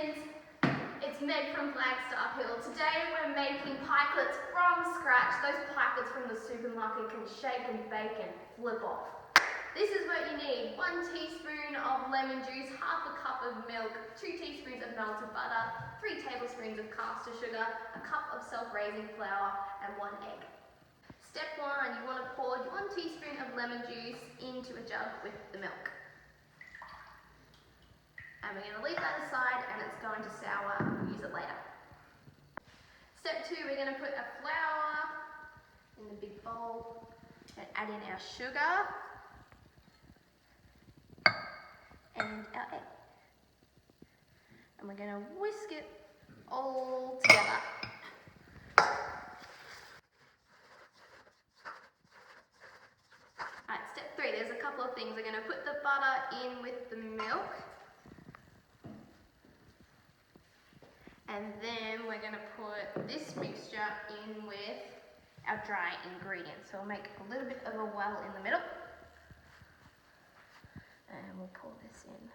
friends, it's Meg from Flagstaff. Today we're making pikelets from scratch. Those pikelets from the supermarket can shake and bake and flip off. This is what you need: 1 teaspoon of lemon juice, half a cup of milk, 2 teaspoons of melted butter, 3 tablespoons of caster sugar, a cup of self-raising flour and 1 egg. Step 1, you want to pour 1 teaspoon of lemon juice into a jug with the milk. And we're going to leave that aside and it's going to sour and we'll use it later. Step 2, we're going to put a flour in the big bowl and add in our sugar and our egg. And we're going to whisk it all together. Alright, step 3, there's a couple of things. We're going to put the butter in with the milk. And then we're going to put this mixture in with our dry ingredients. So we'll make a little bit of a well in the middle. And we'll pour this in.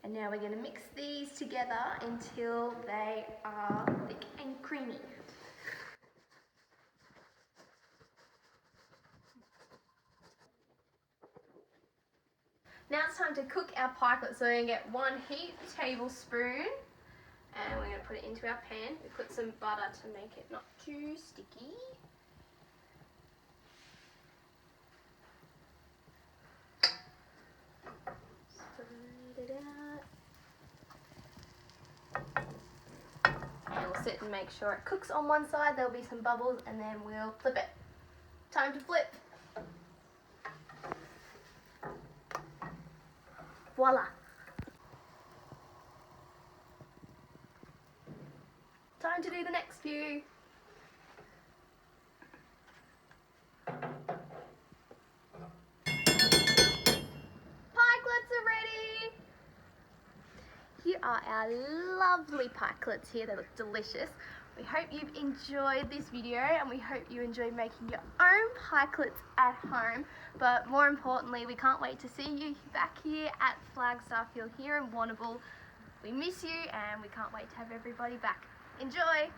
And now we're going to mix these together until they are thick and creamy. Now it's time to cook our pikelets. So we're going to get 1 heaped tablespoon and we're going to put it into our pan. We put some butter to make it not too sticky. Spread it out. And we'll sit and make sure it cooks on one side. There'll be some bubbles and then we'll flip it. Time to flip. Voila! Time to do the next few. Pikelets are ready! Here are our lovely pikelets here. They look delicious. We hope you've enjoyed this video and we hope you enjoy making your own pikelets at home. But more importantly, we can't wait to see you back here at Flagstaff here in Warrnambool. We miss you and we can't wait to have everybody back. Enjoy!